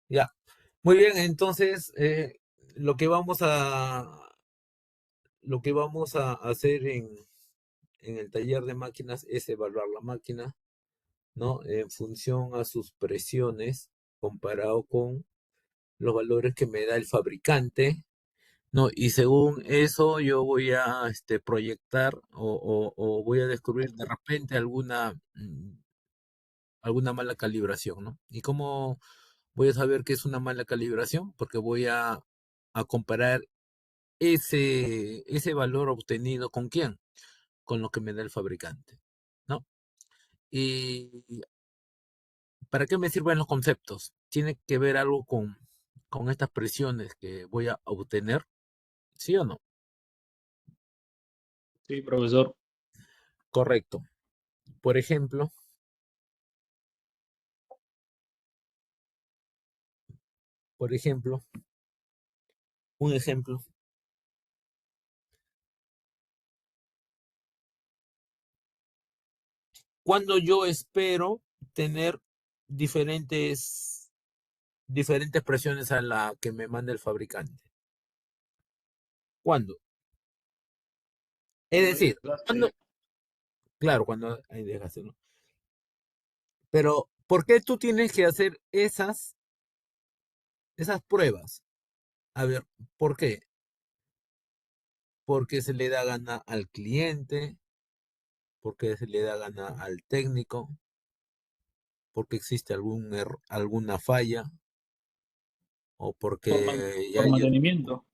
Ya. Muy bien, entonces lo que vamos a lo que vamos a hacer en el taller de máquinas es evaluar la máquina, ¿no? En función a sus presiones comparado con los valores que me da el fabricante, ¿no? Y según eso yo voy a proyectar o voy a descubrir de repente alguna mala calibración, ¿no? ¿Y cómo voy a saber que es una mala calibración? Porque voy a comparar ese valor obtenido con quién, con lo que me da el fabricante, ¿no? ¿Y para qué me sirven los conceptos? Tiene que ver algo con estas presiones que voy a obtener, ¿sí o no? Sí, profesor. Correcto. Por ejemplo, por ejemplo, un ejemplo, cuando yo espero tener diferentes, diferentes presiones a la que me manda el fabricante. ¿Cuándo? Es Cuando hay decir, cuando, desgaste. claro, cuando hay desgaste, ¿no? Pero, ¿por qué tú tienes que hacer esas pruebas? A ver, ¿por qué? Porque se le da gana al cliente, porque se le da gana al técnico, porque existe alguna falla, o porque ya Por mantenimiento.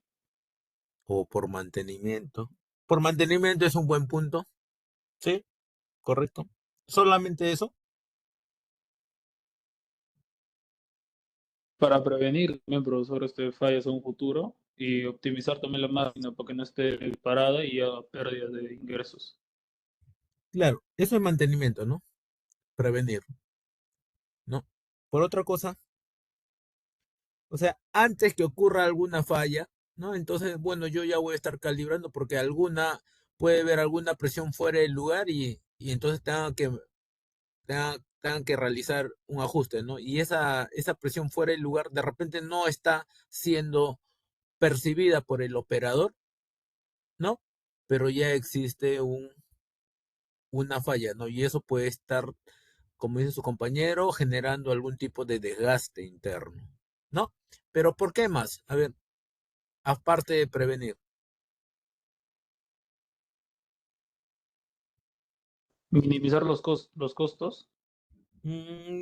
o por mantenimiento. Por mantenimiento es un buen punto, ¿sí? Correcto. Solamente eso. Para prevenir también, profesor, fallas en un futuro y optimizar también la máquina para que no esté parada y haga pérdida de ingresos. Claro, eso es mantenimiento, ¿no? Prevenir, ¿no? Por otra cosa, o sea, antes que ocurra alguna falla, ¿no? Entonces, bueno, yo ya voy a estar calibrando porque puede haber alguna presión fuera del lugar y entonces tengan que realizar un ajuste, ¿no? Y esa presión fuera del lugar de repente no está siendo percibida por el operador, ¿no? Pero ya existe una falla, ¿no? Y eso puede estar, como dice su compañero, generando algún tipo de desgaste interno, ¿no? Pero ¿por qué más? A ver, aparte de prevenir. Minimizar los costos.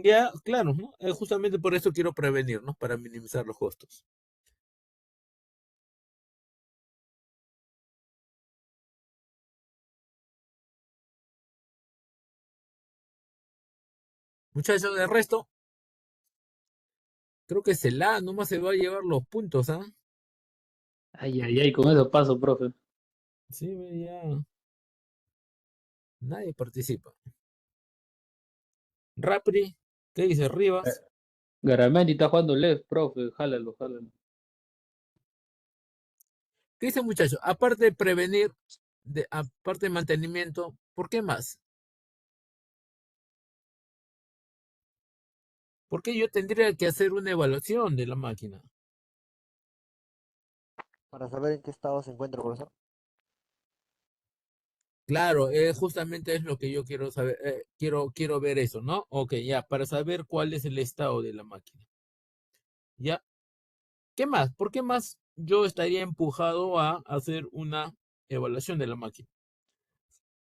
Ya, claro, ¿no? Justamente por eso quiero prevenir, ¿no? Para minimizar los costos. Muchachos, de resto, creo que Celá nomás se va a llevar los puntos, ¿ah? Ay, ay, ay, con eso paso, profe. Sí, ya nadie participa. Rapri, ¿qué dice Eh, Rivas? Garamendi está jugando left, profe. Jálalo, jálalo. ¿Qué dice muchachos? Aparte de prevenir, aparte de mantenimiento, ¿por qué más? ¿Por qué yo tendría que hacer una evaluación de la máquina? Para saber en qué estado se encuentra, profesor. Claro, justamente es lo que yo quiero saber, quiero ver eso, ¿no? Ok, ya, para saber cuál es el estado de la máquina. Ya, ¿qué más? ¿Por qué más yo estaría empujado a hacer una evaluación de la máquina?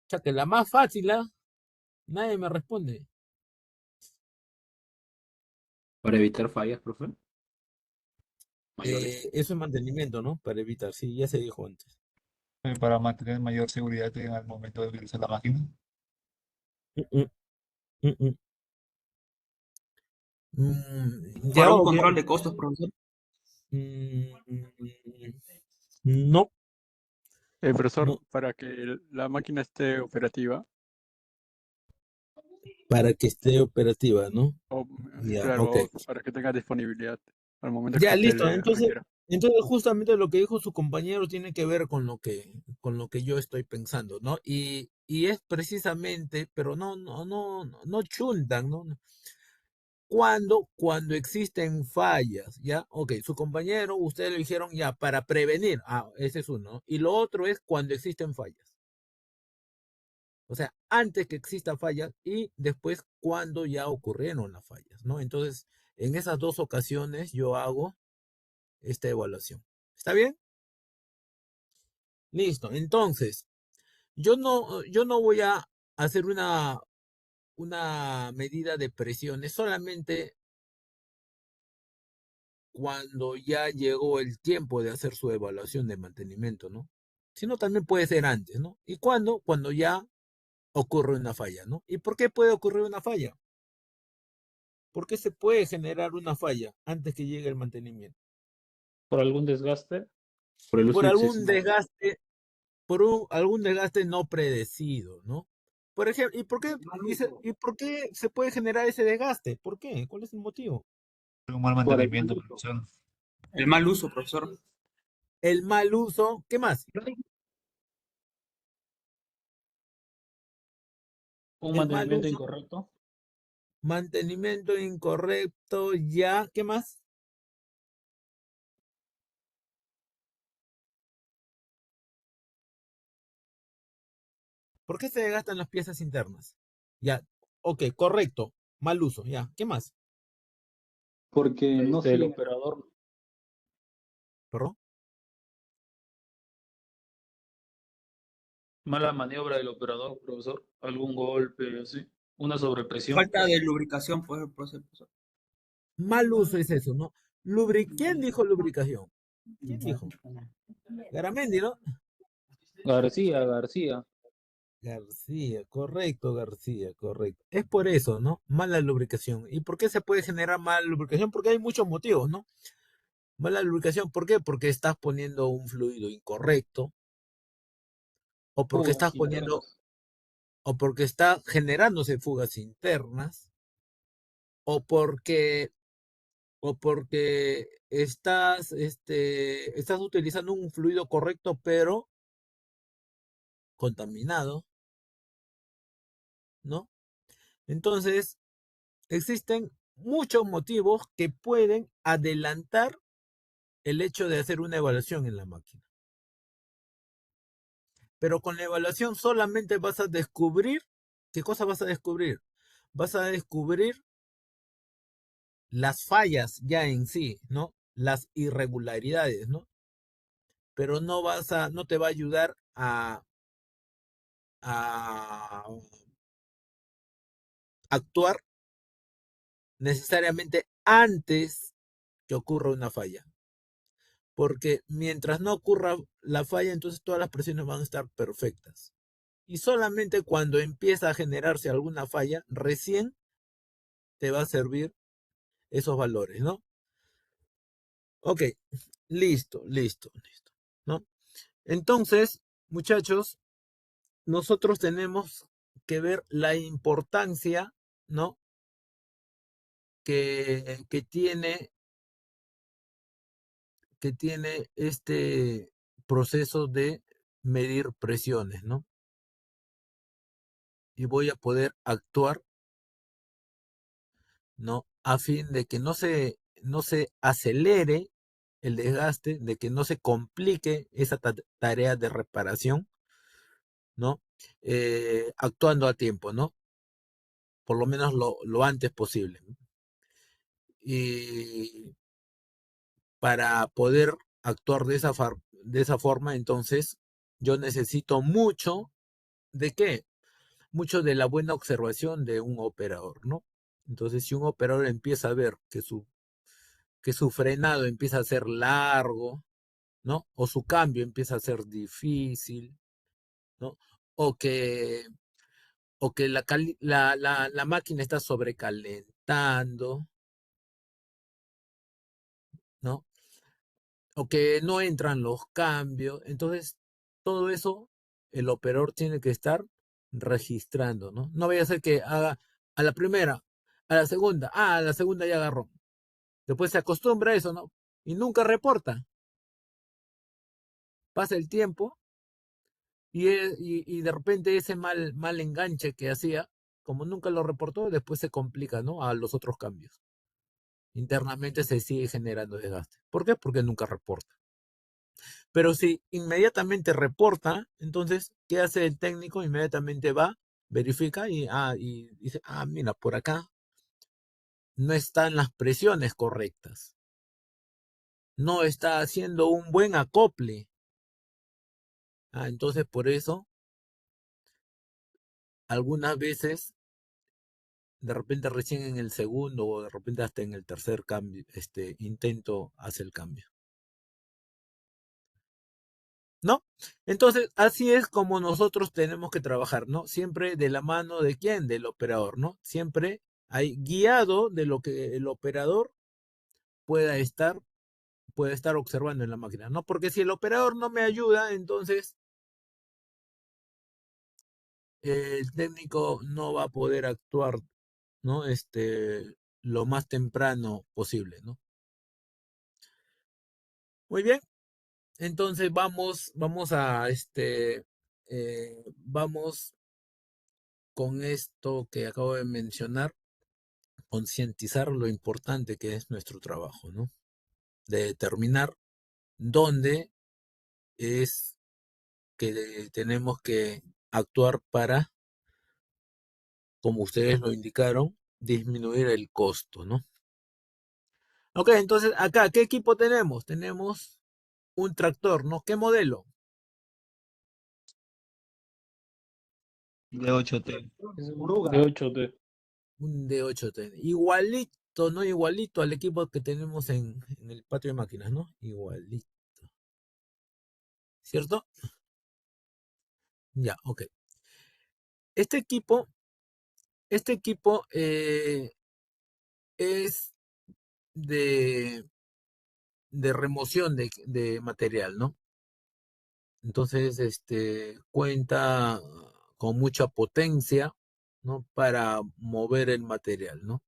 O sea, que la más fácil, ¿ah? Nadie me responde. Para evitar fallas, profe, mayores. Eso es mantenimiento, ¿no? Para evitar, sí, ya se dijo antes. Para mantener mayor seguridad en el momento de utilizar la máquina. Mm, mm, mm, mm. Ya, Para un ok. control de costos, profesor. Mm, no, Profesor, no, para que la máquina esté operativa, para que esté operativa, ¿no? o Ya, ok. claro, para que tenga disponibilidad al momento que Ya, usted listo. le Entonces, requiera. entonces justamente lo que dijo su compañero tiene que ver con lo que yo estoy pensando, ¿no? Y es precisamente, pero no chuntan, ¿no? Cuando existen fallas, ¿ya? Ok, su compañero, ustedes le dijeron ya, para prevenir. Ah, ese es uno. Y lo otro es cuando existen fallas. O sea, antes que exista fallas y después cuando ya ocurrieron las fallas, ¿no? Entonces, en esas dos ocasiones yo hago esta evaluación. ¿Está bien? Listo. Entonces, yo no voy a hacer una medida de presiones solamente cuando ya llegó el tiempo de hacer su evaluación de mantenimiento, ¿no? Sino también puede ser antes, ¿no? ¿Y cuándo? Cuando ya ocurre una falla, ¿no? ¿Y por qué puede ocurrir una falla? ¿Por qué se puede generar una falla antes que llegue el mantenimiento? ¿Por algún desgaste? Por el Por uso algún excesivo. desgaste, algún desgaste no predecido, ¿no? Por ejemplo, ¿y por qué se puede generar ese desgaste? ¿Por qué? ¿Cuál es el motivo? Un mal Por el mantenimiento, profesor. El mal uso, profesor. El mal uso, ¿qué más? un El mal mantenimiento uso, incorrecto. mantenimiento incorrecto, ya, ¿qué más? ¿Por qué se desgastan las piezas internas? Ya, ok, correcto, mal uso, ya, ¿qué más? Porque no el operador, ¿Perdón? mala maniobra del operador, profesor, algún golpe, así, una sobrepresión. Falta de lubricación, pues, profesor. Mal uso es eso, ¿no? ¿Quién dijo lubricación? ¿Quién dijo? Garamendi, ¿no? García. García, correcto, García, correcto. Es por eso, ¿no? Mala lubricación. ¿Y por qué se puede generar mala lubricación? Porque hay muchos motivos, ¿no? Mala lubricación, ¿por qué? Porque estás poniendo un fluido incorrecto, o porque Fugas estás poniendo, internas. o porque está generándose fugas internas, o porque, estás utilizando un fluido correcto, pero contaminado, ¿no? Entonces, existen muchos motivos que pueden adelantar el hecho de hacer una evaluación en la máquina. Pero con la evaluación solamente vas a descubrir, ¿qué cosa vas a descubrir? Vas a descubrir las fallas ya en sí, ¿no? Las irregularidades, ¿no? Pero no te va a ayudar a actuar necesariamente antes que ocurra una falla. Porque mientras no ocurra la falla, entonces todas las presiones van a estar perfectas. Y solamente cuando empieza a generarse alguna falla, recién te va a servir esos valores, ¿no? Ok, listo, ¿no? Entonces, muchachos, nosotros tenemos que ver la importancia, ¿no? Que tiene este proceso de medir presiones, ¿no? Y voy a poder actuar, ¿no? A fin de que no se acelere el desgaste, de que no se complique esa tarea de reparación, ¿no? Actuando a tiempo, ¿no? Por lo menos lo antes posible. Y para poder actuar de esa forma, entonces, yo necesito mucho de qué? Mucho de la buena observación de un operador, ¿no? Entonces, si un operador empieza a ver que su frenado empieza a ser largo, ¿no? O su cambio empieza a ser difícil, ¿no? O que, o que la máquina está sobrecalentando, ¿no? O que no entran los cambios. Entonces, todo eso el operador tiene que estar registrando, ¿no? No vaya a ser que haga a la primera, a la segunda ya agarró. Después se acostumbra a eso, ¿no? Y nunca reporta. Pasa el tiempo y de repente ese mal enganche que hacía como nunca lo reportó, después se complica, ¿no? A los otros cambios. Internamente se sigue generando desgaste. ¿Por qué? Porque nunca reporta. Pero si inmediatamente reporta, entonces, ¿qué hace el técnico? Inmediatamente va, verifica y dice, mira, por acá no están las presiones correctas. No está haciendo un buen acople. Entonces, por eso, algunas veces, de repente recién en el segundo o de repente hasta en el tercer cambio, intento hace el cambio. ¿No? Entonces, así es como nosotros tenemos que trabajar, ¿no? Siempre de la mano de quién, del operador, ¿no? Siempre hay guiado de lo que el operador pueda estar observando en la máquina, ¿no? Porque si el operador no me ayuda, entonces el técnico no va a poder actuar, ¿no? Lo más temprano posible, ¿no? Muy bien, entonces vamos con esto que acabo de mencionar, concientizar lo importante que es nuestro trabajo, ¿no? De determinar dónde es que tenemos que actuar para, como ustedes lo indicaron, disminuir el costo, ¿no? Ok, entonces acá, ¿qué equipo tenemos? Tenemos un tractor, ¿no? ¿Qué modelo? De 8T. Es un de 8T. Un D8T. Igualito, ¿no? Igualito al equipo que tenemos en el patio de máquinas, ¿no? Igualito. ¿Cierto? Ya, ok. Este equipo es de remoción de material, ¿no? Entonces, cuenta con mucha potencia, ¿no? Para mover el material, ¿no?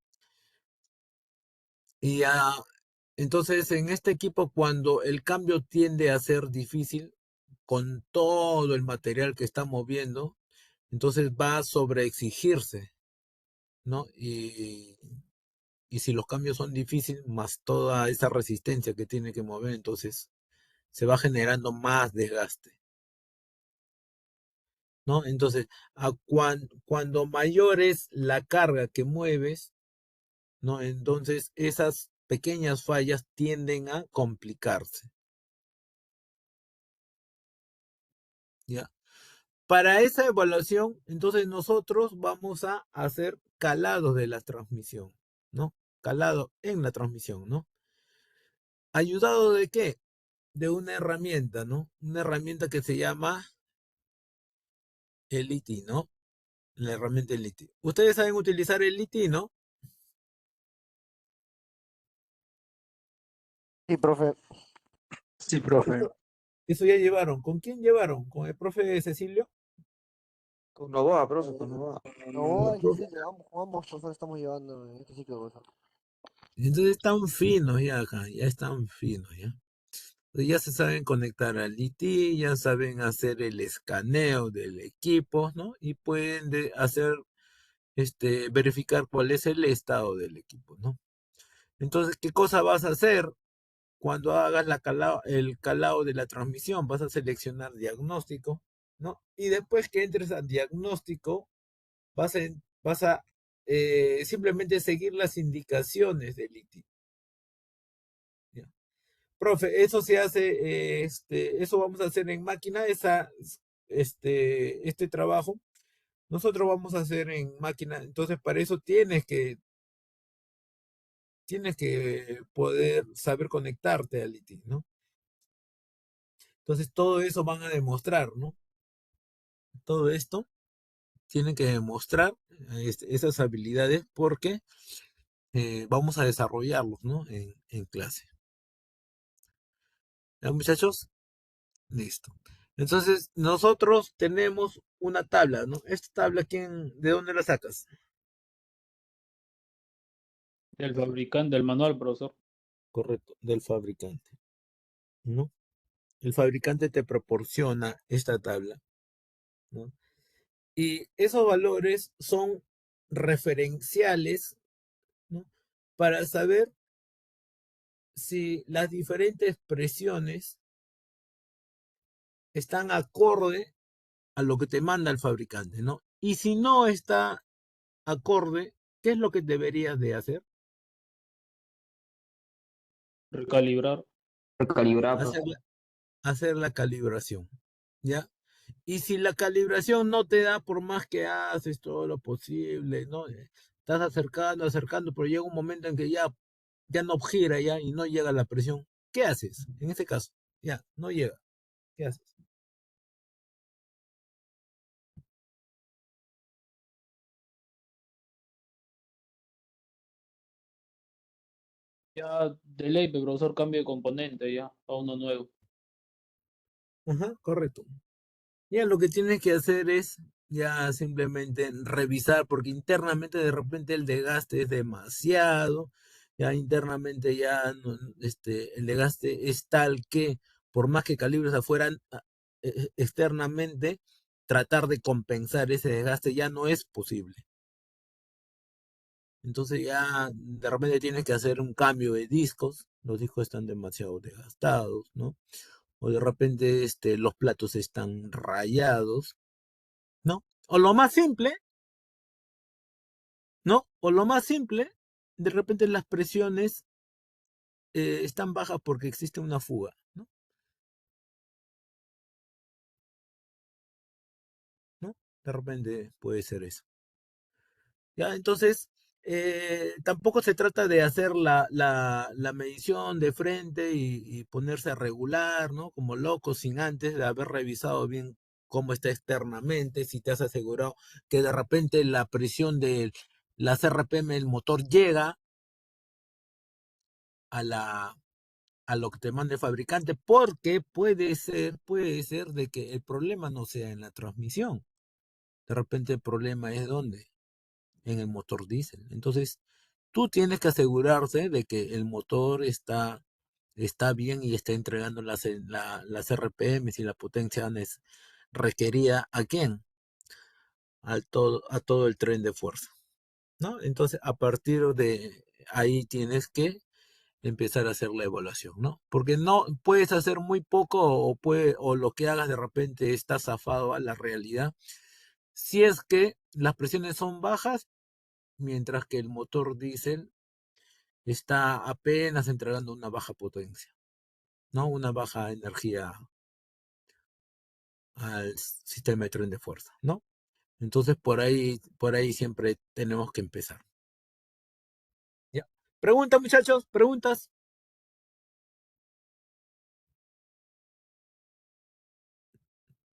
Y entonces, en este equipo, cuando el cambio tiende a ser difícil, con todo el material que está moviendo, entonces va a sobreexigirse, ¿no? Y si los cambios son difíciles, más toda esa resistencia que tiene que mover, entonces se va generando más desgaste, ¿no? Entonces, cuando mayor es la carga que mueves, ¿no? Entonces esas pequeñas fallas tienden a complicarse, ¿ya? Para esa evaluación, entonces nosotros vamos a hacer calados de la transmisión, ¿no? Calado en la transmisión, ¿no? ¿Ayudado de qué? De una herramienta, ¿no? Una herramienta que se llama el ITI, ¿no? La herramienta el ITI. Ustedes saben utilizar el ITI, ¿no? Sí, profe. Sí, profe. Eso ya llevaron. ¿Con quién llevaron? ¿Con el profe Cecilio? Con Novoa, profe, con Novoa. No, sí, sí, ambos profesores estamos llevando en este ciclo, profesor. Entonces están finos ya acá, ya están finos, ¿ya? Entonces ya se saben conectar al ITI, ya saben hacer el escaneo del equipo, ¿no? Y pueden hacer, verificar cuál es el estado del equipo, ¿no? Entonces, ¿qué cosa vas a hacer cuando hagas el calado de la transmisión? Vas a seleccionar diagnóstico, ¿no? Y después que entres a diagnóstico, vas a simplemente seguir las indicaciones del ITI. ¿Ya? Profe, eso se hace, eso vamos a hacer en máquina, este trabajo, nosotros vamos a hacer en máquina, entonces para eso tienes que poder saber conectarte al ITI, ¿no? Entonces todo eso van a demostrar, ¿no? Todo esto tienen que demostrar esas habilidades porque vamos a desarrollarlos, ¿no? En clase. ¿Ya, muchachos? Listo. Entonces, nosotros tenemos una tabla, ¿no? Esta tabla, ¿de dónde la sacas? Del fabricante, del manual, profesor. Correcto, del fabricante, ¿no? El fabricante te proporciona esta tabla, ¿no? Y esos valores son referenciales, ¿no? Para saber si las diferentes presiones están acorde a lo que te manda el fabricante, ¿no? Y si no está acorde, ¿qué es lo que deberías de hacer? Recalibrar. Recalibrar, Hacer profe. hacer la calibración, ¿ya? Y si la calibración no te da, por más que haces todo lo posible, ¿no? Estás acercando, pero llega un momento en que ya no gira ya y no llega la presión. ¿Qué haces? En este caso, ya, no llega. ¿Qué haces? Ya de ley, pe, profesor, cambio de componente ya a uno nuevo. Ajá, correcto. Ya lo que tienes que hacer es ya simplemente revisar, porque internamente de repente el desgaste es demasiado, ya internamente ya el desgaste es tal que por más que calibres afuera, externamente, tratar de compensar ese desgaste ya no es posible. Entonces ya de repente tienes que hacer un cambio de discos, los discos están demasiado desgastados, ¿no? O de repente los platos están rayados, ¿no? O lo más simple, ¿no? O lo más simple, de repente las presiones están bajas porque existe una fuga, ¿no? ¿No? De repente puede ser eso. ¿Ya? Entonces, tampoco se trata de hacer la medición de frente y ponerse a regular, ¿no? Como loco, sin antes de haber revisado bien cómo está externamente, si te has asegurado que de repente la presión de las RPM del motor llega a a lo que te mande el fabricante, porque puede ser de que el problema no sea en la transmisión. De repente el problema es ¿dónde? En el motor diésel. Entonces, tú tienes que asegurarse de que el motor está bien y está entregando las RPM y la potencia requerida a quién? A todo el tren de fuerza, ¿no? Entonces, a partir de ahí tienes que empezar a hacer la evaluación, ¿no? Porque no puedes hacer muy poco o lo que hagas de repente está zafado a la realidad. Si es que las presiones son bajas, mientras que el motor diésel está apenas entregando una baja potencia, ¿no? Una baja energía al sistema de tren de fuerza, ¿no? Entonces por ahí siempre tenemos que empezar. ¿Ya? Preguntas, muchachos, preguntas.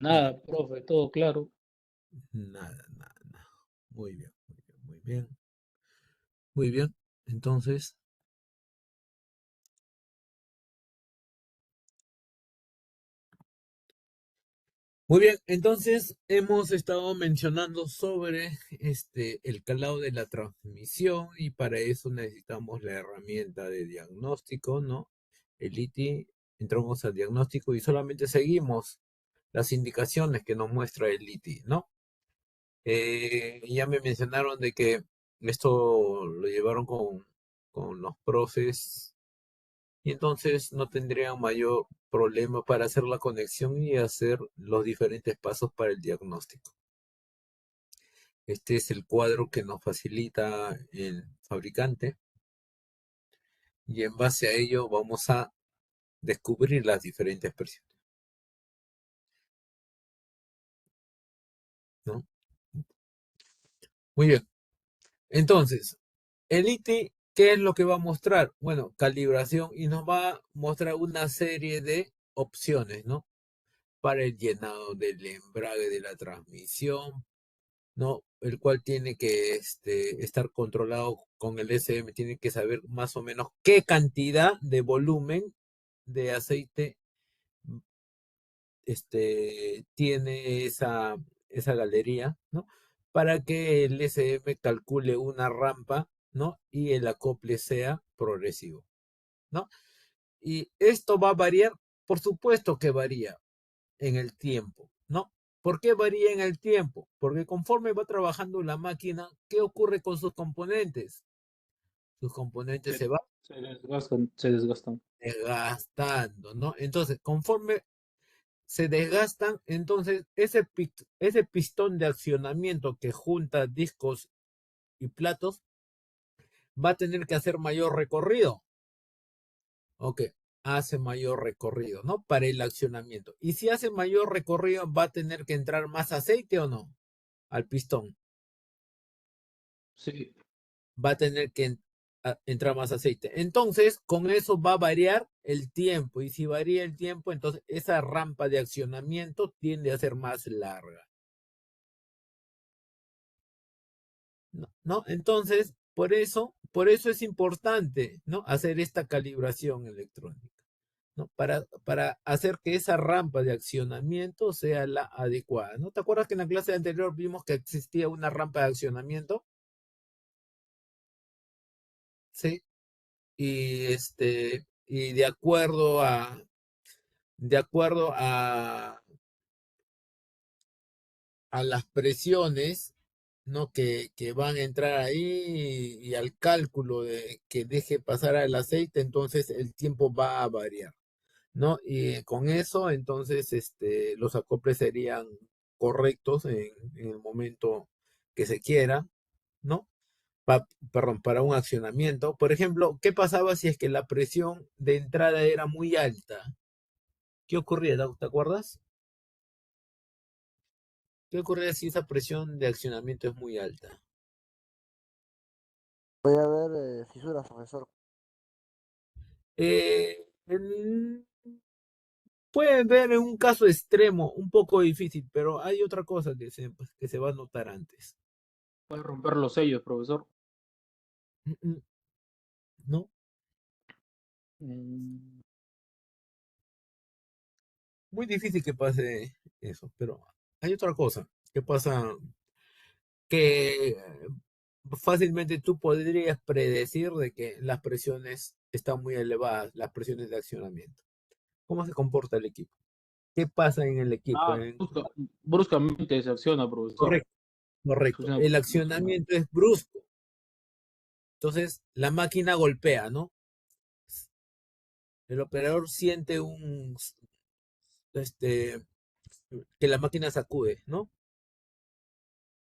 Nada, profe, todo claro. Nada. Muy bien, muy bien, muy bien. Muy bien. Entonces, muy bien, entonces hemos estado mencionando sobre el calado de la transmisión y para eso necesitamos la herramienta de diagnóstico, ¿no? El ITI, entramos al diagnóstico y solamente seguimos las indicaciones que nos muestra el ITI, ¿no? Ya me mencionaron de que esto lo llevaron con los profes y entonces no tendría mayor problema para hacer la conexión y hacer los diferentes pasos para el diagnóstico. Este es el cuadro que nos facilita el fabricante y en base a ello vamos a descubrir las diferentes presiones, ¿no? Muy bien. Entonces, el ITI, ¿qué es lo que va a mostrar? Bueno, calibración y nos va a mostrar una serie de opciones, ¿no? Para el llenado del embrague de la transmisión, ¿no? El cual tiene que estar controlado con el SM, tiene que saber más o menos qué cantidad de volumen de aceite tiene esa galería, ¿no? Para que el SM calcule una rampa, ¿no? Y el acople sea progresivo, ¿no? Y esto va a variar, por supuesto que varía en el tiempo, ¿no? ¿Por qué varía en el tiempo? Porque conforme va trabajando la máquina, ¿qué ocurre con sus componentes? Sus componentes se van Se desgastan. desgastando, ¿no? Entonces, conforme se desgastan, entonces ese pistón de accionamiento que junta discos y platos va a tener que hacer mayor recorrido. Ok, hace mayor recorrido, ¿no? Para el accionamiento. Y si hace mayor recorrido, va a tener que entrar más aceite o no al pistón. Sí, Va a tener que entrar más aceite. Entonces, con eso va a variar el tiempo. Y si varía el tiempo, entonces esa rampa de accionamiento tiende a ser más larga. ¿No? Entonces, por eso es importante, ¿no? Hacer esta calibración electrónica, ¿no? Para hacer que esa rampa de accionamiento sea la adecuada, ¿no? ¿Te acuerdas que en la clase anterior vimos que existía una rampa de accionamiento? Sí. Y de acuerdo a las presiones, ¿no? Que van a entrar ahí y al cálculo de que deje pasar al aceite, entonces el tiempo va a variar, ¿no? Y con eso, entonces, los acoples serían correctos en el momento que se quiera, ¿no? Perdón, para un accionamiento. Por ejemplo, ¿qué pasaba si es que la presión de entrada era muy alta? ¿Qué ocurría? ¿Te acuerdas? ¿Qué ocurría si esa presión de accionamiento es muy alta? Puede haber fisuras, profesor. Eh, en- Pueden ver en un caso extremo, un poco difícil, pero hay otra cosa que se va a notar antes. puede romper los sellos, profesor. Mm, mm, ¿No? Mm, Muy difícil que pase eso, pero hay otra cosa que pasa que fácilmente tú podrías predecir de que las presiones están muy elevadas, las presiones de accionamiento. ¿Cómo se comporta el equipo? ¿Qué pasa en el equipo? bruscamente se acciona, profesor. Correcto, correcto. Funciona El bruscamente. accionamiento es brusco. Entonces, la máquina golpea, ¿no? El operador siente este, que la máquina sacude, ¿no?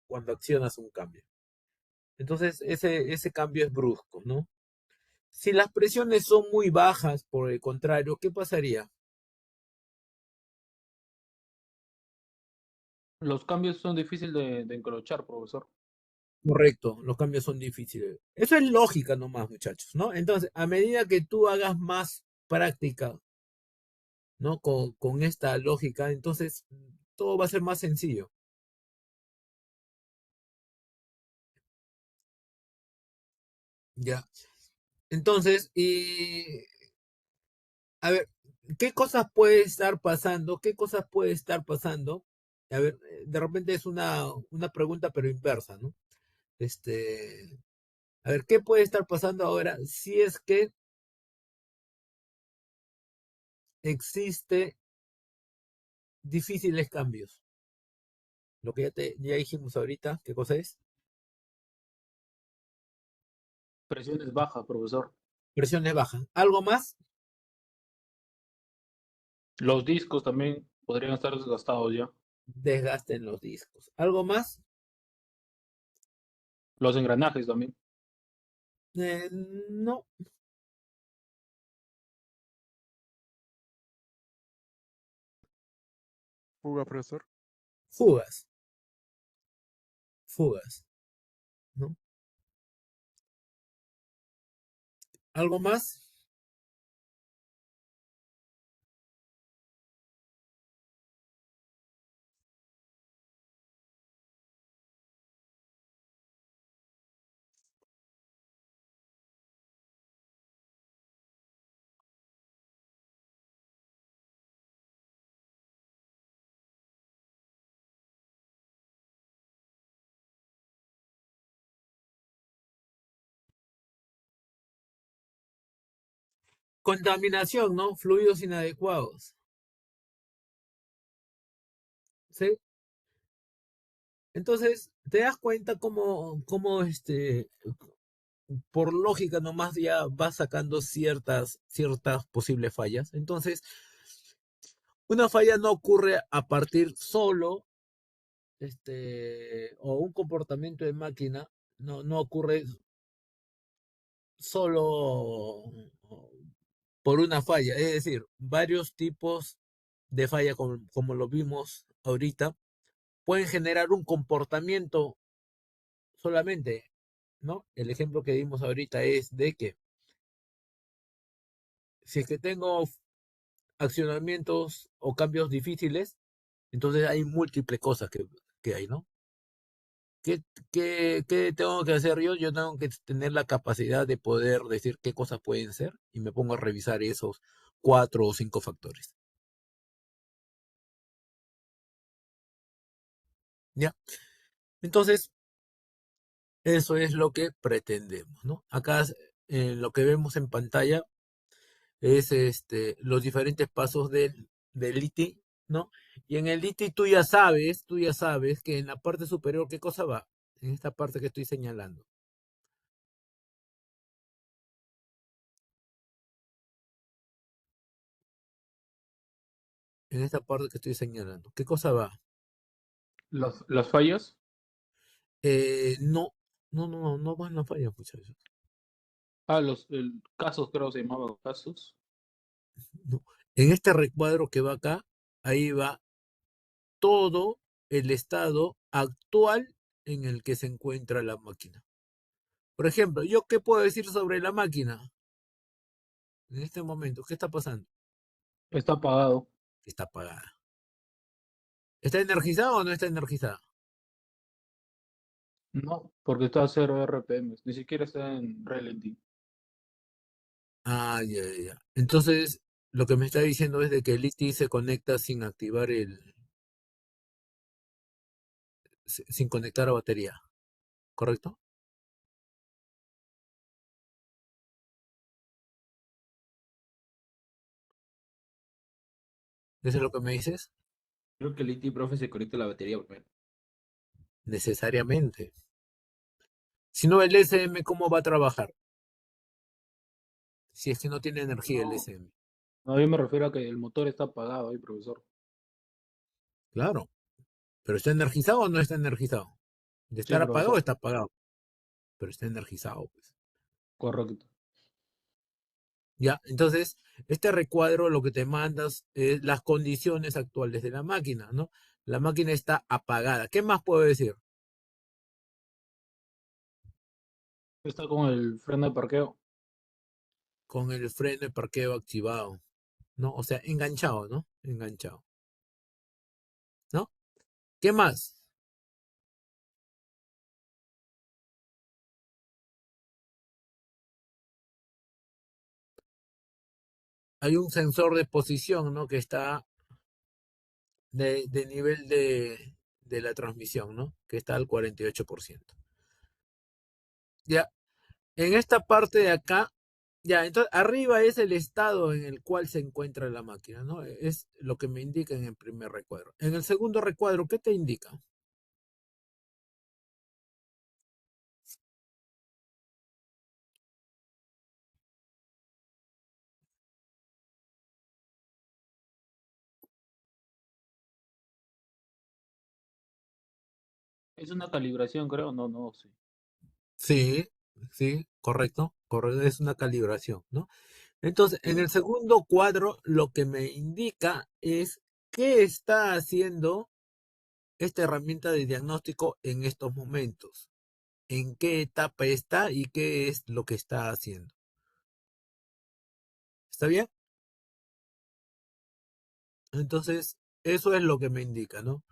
Cuando accionas un cambio. Entonces, ese cambio es brusco, ¿no? Si las presiones son muy bajas, por el contrario, ¿qué pasaría? Los cambios son difíciles de encrochar, profesor. Correcto, los cambios son difíciles. Eso es lógica nomás, muchachos, ¿no? Entonces, a medida que tú hagas más práctica, ¿no? Con esta lógica, entonces todo va a ser más sencillo. Ya. Entonces, a ver, ¿qué cosas puede estar pasando? ¿Qué cosas puede estar pasando? A ver, de repente es una pregunta, pero inversa, ¿no? A ver, ¿qué puede estar pasando ahora si es que existe difíciles cambios? Lo que ya dijimos ahorita, ¿qué cosa es? Presiones bajas, profesor. Presiones bajas. ¿Algo más? Los discos también podrían estar desgastados ya. Desgaste en los discos. ¿Algo más? Los engranajes también. No. Fuga, profesor. Fugas. Fugas, ¿no? ¿Algo más? Contaminación, ¿no? Fluidos inadecuados. ¿Sí? Entonces, te das cuenta cómo por lógica nomás ya vas sacando ciertas posibles fallas. Entonces, una falla no ocurre a partir solo, o un comportamiento de máquina no ocurre solo por una falla. Es decir, varios tipos de falla, como lo vimos ahorita, pueden generar un comportamiento solamente, ¿no? El ejemplo que dimos ahorita es de que si es que tengo accionamientos o cambios difíciles, entonces hay múltiples cosas que hay, ¿no? ¿Qué tengo que hacer yo? Yo tengo que tener la capacidad de poder decir qué cosas pueden ser y me pongo a revisar esos 4 o 5 factores. ¿Ya? Entonces, eso es lo que pretendemos, ¿no? Acá lo que vemos en pantalla es los diferentes pasos del ITI, ¿no? Y en el ITI tú ya sabes que en la parte superior, ¿qué cosa va? En esta parte que estoy señalando. En esta parte que estoy señalando. ¿Qué cosa va? Las fallas. No, no van las fallas, muchachos. Casos, creo que se llamaban casos. No. En este recuadro que va acá, ahí va todo el estado actual en el que se encuentra la máquina. Por ejemplo, ¿yo qué puedo decir sobre la máquina? En este momento, ¿qué está pasando? Está apagado. Está apagada. ¿Está energizada o no está energizada? No, porque está a 0 RPM. Ni siquiera está en ralentí. Ah, ya. Entonces, lo que me está diciendo es de que el ITI se conecta sin activar sin conectar a batería, ¿correcto? ¿Eso es lo que me dices? Creo que el IT, profe, se conecta a la batería primero. Necesariamente. Si no, el SM, ¿cómo va a trabajar? Si es que no tiene energía el No, SM. no, yo me refiero a que el motor está apagado ahí, profesor. Claro. ¿Pero está energizado o no está energizado? De Sí, estar apagado, profesor. está apagado. Pero está energizado, pues. Correcto. Ya, entonces, este recuadro lo que te mandas es las condiciones actuales de la máquina, ¿no? La máquina está apagada. ¿Qué más puedo decir? Está con el freno de parqueo. Con el freno de parqueo activado, ¿no? O sea, enganchado, ¿no? Enganchado, ¿no? ¿Qué más? Hay un sensor de posición, ¿no? Que está de nivel de la transmisión, ¿no? Que está al 48%. Ya, en esta parte de acá, ya, entonces arriba es el estado en el cual se encuentra la máquina, ¿no? Es lo que me indica en el primer recuadro. En el segundo recuadro, ¿qué te indica? Es una calibración, creo. No, sí. Sí, correcto, es una calibración, ¿no? Entonces, en el segundo cuadro, lo que me indica es qué está haciendo esta herramienta de diagnóstico en estos momentos, en qué etapa está y qué es lo que está haciendo. ¿Está bien? Entonces, eso es lo que me indica, ¿no?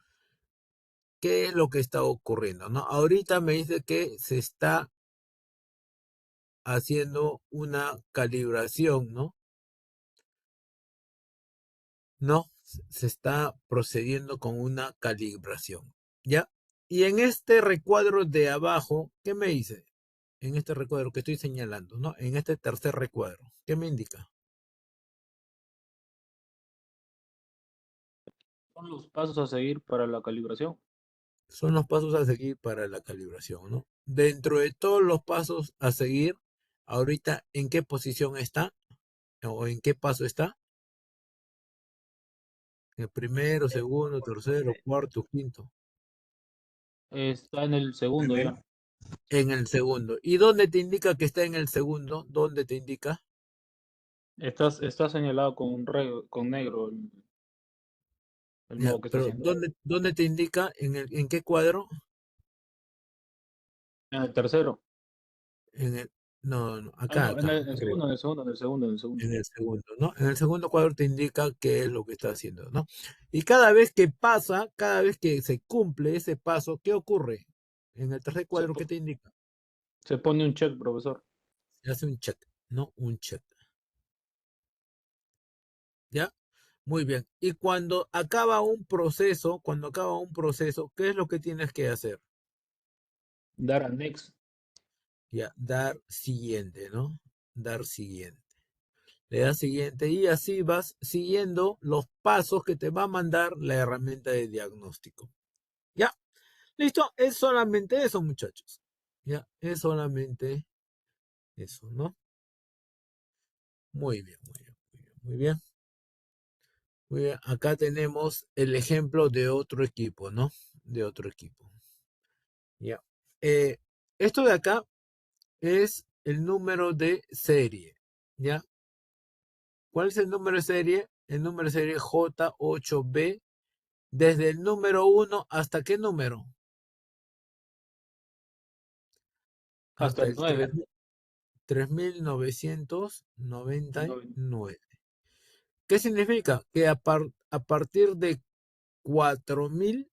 ¿Qué es lo que está ocurriendo, no? Ahorita me dice que se está haciendo una calibración, ¿no? No, se está procediendo con una calibración, ¿ya? Y en este recuadro de abajo, ¿qué me dice? En este recuadro que estoy señalando, ¿no? En este tercer recuadro, ¿qué me indica? Son los pasos a seguir para la calibración. Son los pasos a seguir para la calibración, ¿no? Dentro de todos los pasos a seguir, ahorita, ¿en qué posición está? ¿O en qué paso está? ¿El primero, segundo, tercero, cuarto, quinto? Está en el segundo En ya. el- En el segundo. ¿Y dónde te indica que está en el segundo? ¿Dónde te indica? Está señalado con negro el Ya, modo que está pero haciendo. ¿dónde te indica? ¿En qué cuadro? En el tercero. En el, no, Ah, acá, no, en acá, el arriba. segundo, en el segundo, en el segundo, en el segundo. En el segundo, ¿no? En el segundo cuadro te indica qué es lo que está haciendo, ¿no? Y cada vez que pasa, cada vez que se cumple ese paso, ¿qué ocurre? En el tercer Se, cuadro, ¿qué po- te indica? se pone un check, profesor. Se hace un check, ¿no? Un check, ¿ya? Muy bien. Y cuando acaba un proceso, ¿qué es lo que tienes que hacer? Dar al next. Ya, dar siguiente, ¿no? Dar siguiente. Le das siguiente y así vas siguiendo los pasos que te va a mandar la herramienta de diagnóstico. ¿Ya? Listo, es solamente eso, muchachos. Ya, es solamente eso, ¿no? Muy bien, muy bien, muy bien, muy bien. Muy bien, acá tenemos el ejemplo de otro equipo, ¿no? De otro equipo. Ya. Eh, Esto de acá es el número de serie, ¿ya? ¿Cuál es el número de serie? El número de serie J8B, desde el número 1 hasta qué número? Hasta Hasta el el 9. 3999. ¿Qué significa? Que a partir de 4000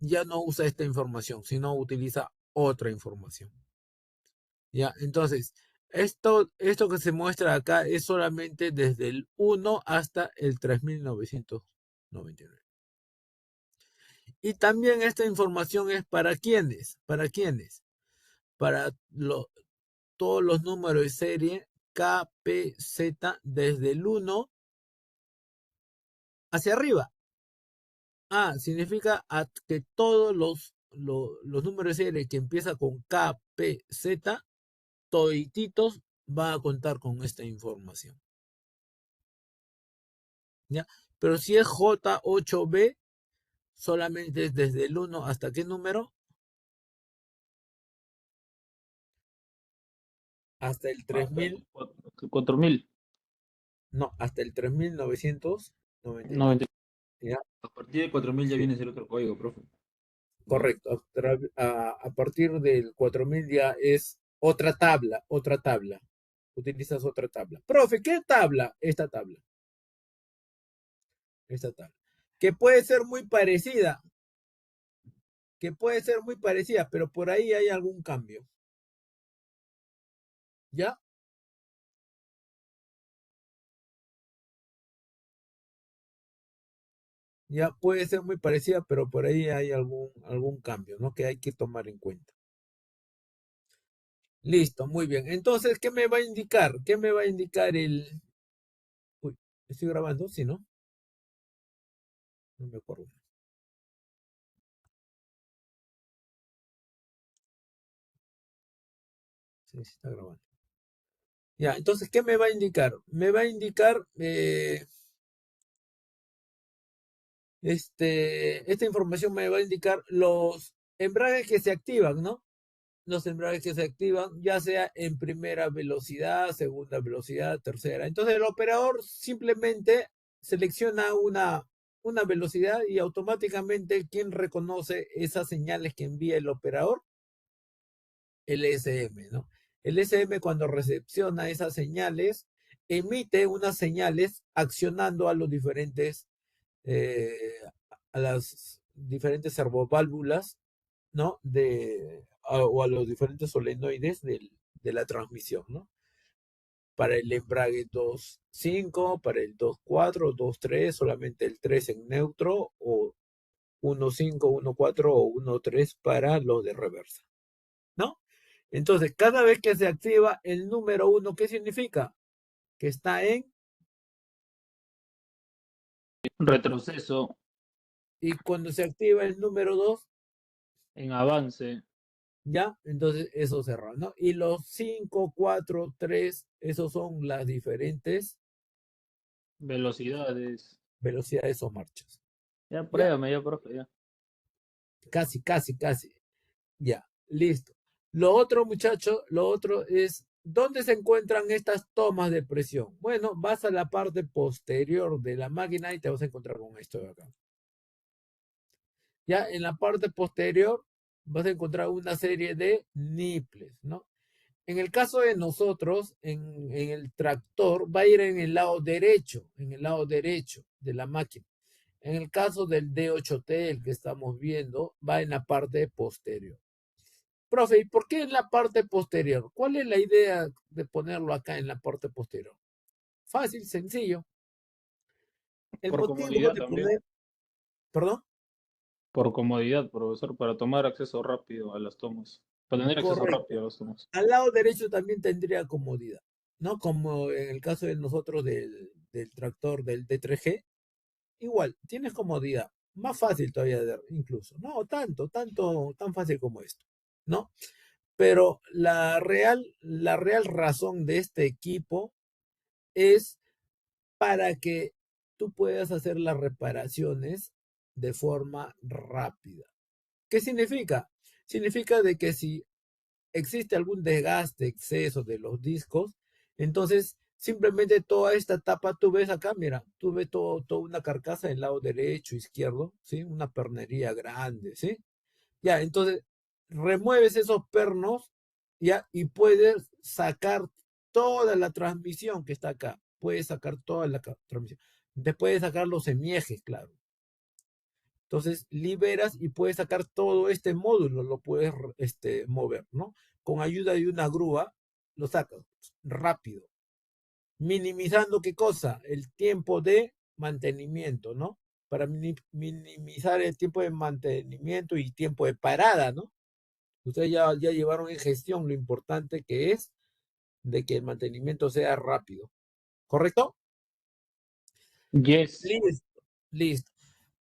ya no usa esta información, sino utiliza otra información. Ya, entonces, esto que se muestra acá es solamente desde el 1 hasta el 3999. Y también esta información es para quiénes, para todos los números de serie KPZ desde el 1 hacia arriba. Significa que todos los números de serie que empieza con KPZ, todititos va a contar con esta información. ¿Ya? Pero si es J8B, solamente es desde el 1 hasta qué número? Hasta el Hasta 3000, 4000. no, hasta el 3999. 90. ¿Ya? A partir de 4000 ya Sí, viene a ser otro código, profe. ¿No? correcto. A partir del 4000 ya es otra tabla, otra tabla. Utilizas otra tabla. Profe, ¿qué tabla? Esta tabla. Que puede ser muy parecida, pero por ahí hay algún cambio. ¿Ya? Ya puede ser muy parecida, pero por ahí hay algún cambio, ¿no? Que hay que tomar en cuenta. Listo, muy bien. Entonces, ¿qué me va a indicar? ¿Qué me va a indicar el... Uy, ¿estoy grabando? Sí, ¿no? No me acuerdo. Sí, sí está grabando. Ya, entonces, ¿qué me va a indicar? Me va a indicar esta información me va a indicar los embragues que se activan, ¿no? Los embragues que se activan, ya sea en primera velocidad, segunda velocidad, tercera. Entonces el operador simplemente selecciona una velocidad y automáticamente quien reconoce esas señales que envía el operador, el SM, ¿no? El SM cuando recepciona esas señales, emite unas señales accionando a los diferentes, eh, a las diferentes servoválvulas, ¿no? O a los diferentes solenoides de la transmisión, ¿no? Para el embrague 2.5, para el 2.4, 2.3, solamente el 3 en neutro, o 1.5, 1.4 o 1.3 para los de reversa, ¿no? Entonces, cada vez que se activa el número 1, ¿qué significa? Que está en Retroceso. Y cuando se activa el número 2, En avance, ya, entonces eso cerrado, ¿no? Y los 5, 4, 3, esos son las diferentes velocidades. velocidades o marchas. Ya, Ya, pruébame, ya, profe, ya. casi, casi, casi. Ya, listo. Lo otro, muchachos, lo otro es, ¿dónde se encuentran estas tomas de presión? Bueno, vas a la parte posterior de la máquina y te vas a encontrar con esto de acá. Ya en la parte posterior vas a encontrar una serie de nipples, ¿no? En el caso de nosotros, en el tractor, va a ir en el lado derecho de la máquina. En el caso del D8T, el que estamos viendo, va en la parte posterior. Profe, ¿y por qué en la parte posterior? ¿Cuál es la idea de ponerlo acá en la parte posterior? Fácil, sencillo. El Por motivo comodidad de también. poner, perdón, Por comodidad, profesor, para tomar acceso rápido a las tomas. Para tener acceso correcto. rápido a las tomas. Al lado derecho también tendría comodidad, ¿no? Como en el caso de nosotros del tractor del D3G, igual, tienes comodidad. Más fácil todavía, incluso. No tan fácil como esto, ¿no? Pero la real razón de este equipo es para que tú puedas hacer las reparaciones de forma rápida. ¿Qué significa? Significa de que si existe algún desgaste, exceso de los discos, entonces simplemente toda esta tapa, tú ves acá, mira, tú ves toda una carcasa del lado derecho, izquierdo, ¿sí? Una pernería grande, ¿sí? Ya, entonces remueves esos pernos, ya, y puedes sacar toda la transmisión que está acá. Puedes sacar toda la transmisión. Te puedes sacar los semiejes, claro. Entonces liberas y puedes sacar todo este módulo, lo puedes mover, ¿no? Con ayuda de una grúa, lo sacas rápido, minimizando qué cosa, el tiempo de mantenimiento, ¿no? Para minimizar el tiempo de mantenimiento y tiempo de parada, ¿no? Ustedes ya llevaron en gestión lo importante que es de que el mantenimiento sea rápido, ¿correcto? Yes. Listo, listo.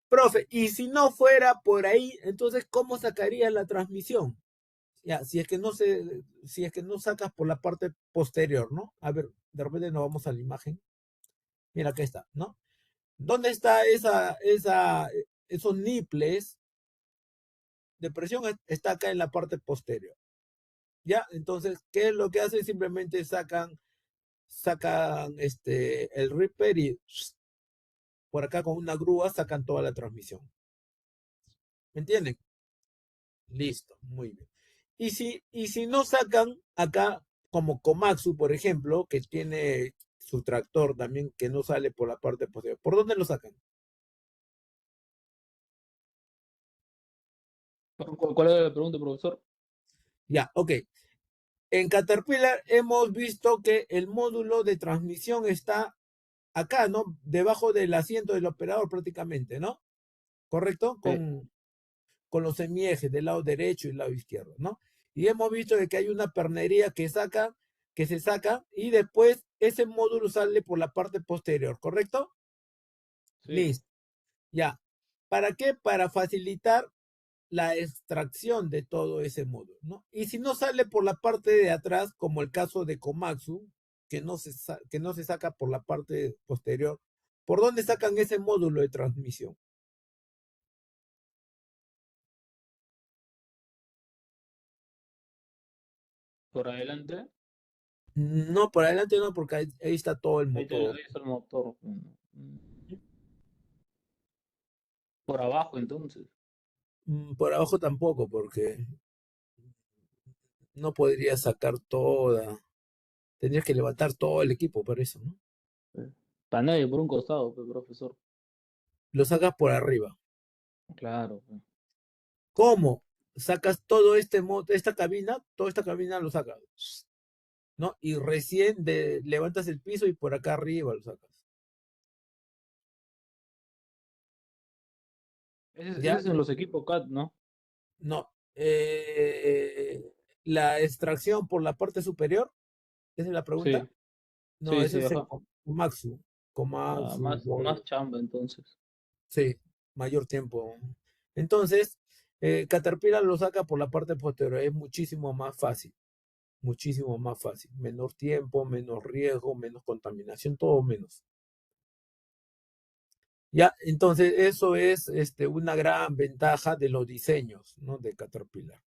Profe, y si no fuera por ahí, entonces, ¿cómo sacaría la transmisión? Ya, si es que no sacas por la parte posterior, ¿no? A ver, de repente nos vamos a la imagen. Mira, acá está, ¿no? ¿Dónde está esos nipples de presión? Está acá en la parte posterior. Ya, entonces, ¿qué es lo que hacen? Simplemente sacan el ripper y por acá con una grúa sacan toda la transmisión. ¿Me entienden? Listo, muy bien. Y si no sacan acá, como Komatsu, por ejemplo, que tiene su tractor también que no sale por la parte posterior, ¿por dónde lo sacan? ¿Cuál es la pregunta, profesor? Ya, ok. En Caterpillar hemos visto que el módulo de transmisión está acá, ¿no? Debajo del asiento del operador prácticamente, ¿no? ¿Correcto? Con los semiejes del lado derecho y el lado izquierdo, ¿no? Y hemos visto de que hay una pernería que se saca y después ese módulo sale por la parte posterior, ¿correcto? Sí. Listo, ya. ¿Para qué? Para facilitar la extracción de todo ese módulo, ¿no? Y si no sale por la parte de atrás, como el caso de Komatsu, que no se saca por la parte posterior, ¿por dónde sacan ese módulo de transmisión? Por adelante. No, por adelante no, porque ahí está todo el motor. Ahí está el motor. Por abajo, entonces. Por abajo tampoco, porque no podría sacar toda. Tendrías que levantar todo el equipo para eso, ¿no? Panel por un costado, pues, profesor. Lo sacas por arriba. Claro, pues. ¿Cómo? Sacas todo toda esta cabina lo sacas, ¿no? Y recién levantas el piso y por acá arriba lo sacas. Ese ¿Ya? es en los equipos CAT, ¿no? No. La extracción por la parte superior, ¿esa es la pregunta? Sí, No, sí, eso sí, es en ajá. Komatsu. Ah, Komatsu, más chamba, entonces. sí. mayor tiempo. Entonces, Caterpillar lo saca por la parte posterior, es muchísimo más fácil, menor tiempo, menos riesgo, menos contaminación, todo menos. Ya, entonces eso es una gran ventaja de los diseños, ¿no? De Caterpillar.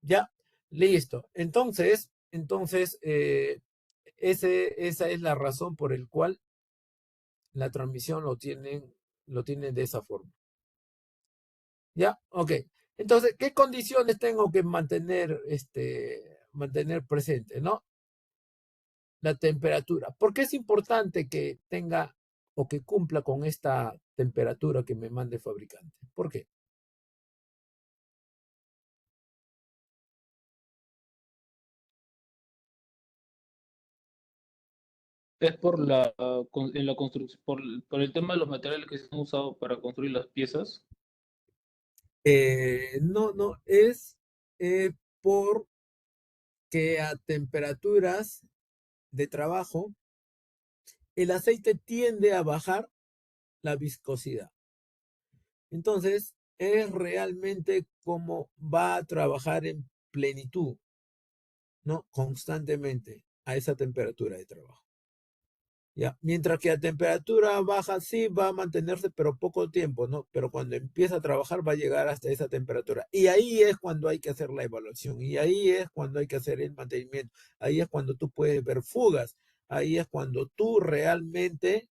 Ya, listo. Entonces, esa es la razón por el cual la transmisión lo tienen de esa forma. Ya, ok. Entonces, ¿qué condiciones tengo que mantener presente, ¿no? La temperatura. ¿Por qué es importante que tenga o que cumpla con esta temperatura que me mande el fabricante? ¿Por qué? Es por en la construcción, por el tema de los materiales que se han usado para construir las piezas. No, es por que a temperaturas de trabajo el aceite tiende a bajar la viscosidad. Entonces, es realmente como va a trabajar en plenitud, ¿no? Constantemente a esa temperatura de trabajo. ¿Ya? Mientras que a temperatura baja sí va a mantenerse, pero poco tiempo, ¿no? Pero cuando empieza a trabajar va a llegar hasta esa temperatura. Y ahí es cuando hay que hacer la evaluación. Y ahí es cuando hay que hacer el mantenimiento. Ahí es cuando tú puedes ver fugas. Ahí es cuando tú realmente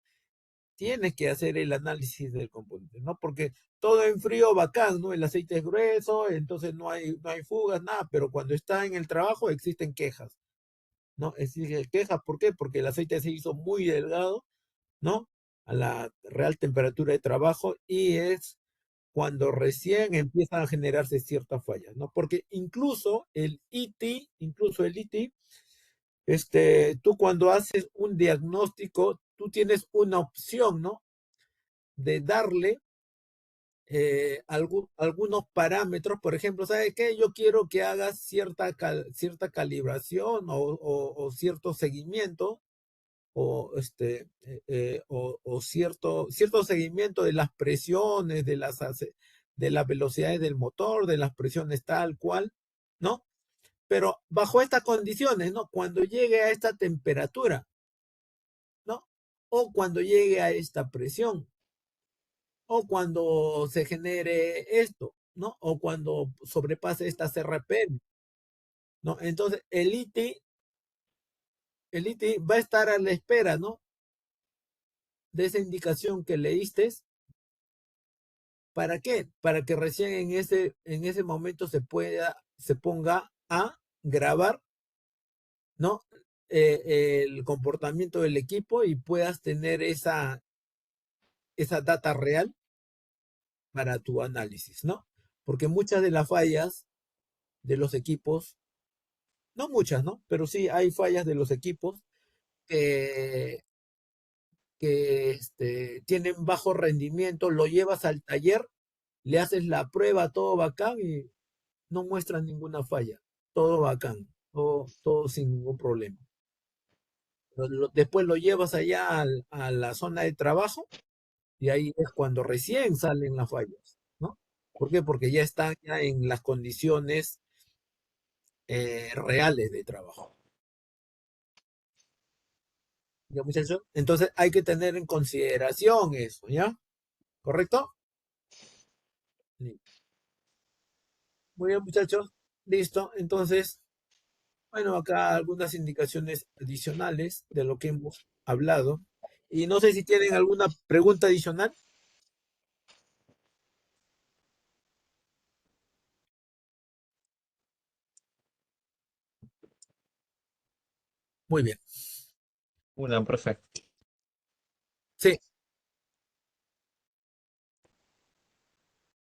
tienes que hacer el análisis del componente, ¿no? Porque todo en frío bacán, ¿no? El aceite es grueso, entonces no hay fugas, nada. Pero cuando está en el trabajo existen quejas. ¿No? Exige quejas, ¿por qué? Porque el aceite se hizo muy delgado, ¿no? A la real temperatura de trabajo y es cuando recién empiezan a generarse ciertas fallas, ¿no? Porque incluso el IT, tú cuando haces un diagnóstico, tú tienes una opción, ¿no? De darle algunos parámetros, por ejemplo, ¿sabe qué? Yo quiero que hagas cierta calibración o cierto seguimiento o cierto seguimiento de las presiones, de las velocidades del motor, de las presiones tal cual, ¿no? Pero bajo estas condiciones, ¿no? Cuando llegue a esta temperatura, ¿no? O cuando llegue a esta presión, o cuando se genere esto, ¿no? O cuando sobrepase estas RPM, ¿no? Entonces el ITI va a estar a la espera, ¿no? De esa indicación que le diste. ¿Para qué? Para que recién en ese momento se ponga a grabar, ¿no? El comportamiento del equipo y puedas tener esa data real para tu análisis, ¿no? Porque muchas de las fallas de los equipos, no muchas, ¿no? Pero sí hay fallas de los equipos que, tienen bajo rendimiento, lo llevas al taller, le haces la prueba, todo bacán y no muestran ninguna falla. Todo bacán, todo sin ningún problema. Después lo llevas allá a la zona de trabajo y ahí es cuando recién salen las fallas, ¿no? ¿Por qué? Porque ya están ya en las condiciones reales de trabajo. ¿Ya, muchachos? Entonces hay que tener en consideración eso, ¿ya? ¿Correcto? Muy bien, muchachos. Listo. Entonces, bueno, acá algunas indicaciones adicionales de lo que hemos hablado. Y no sé si tienen alguna pregunta adicional. Muy bien. Una, profe. Sí.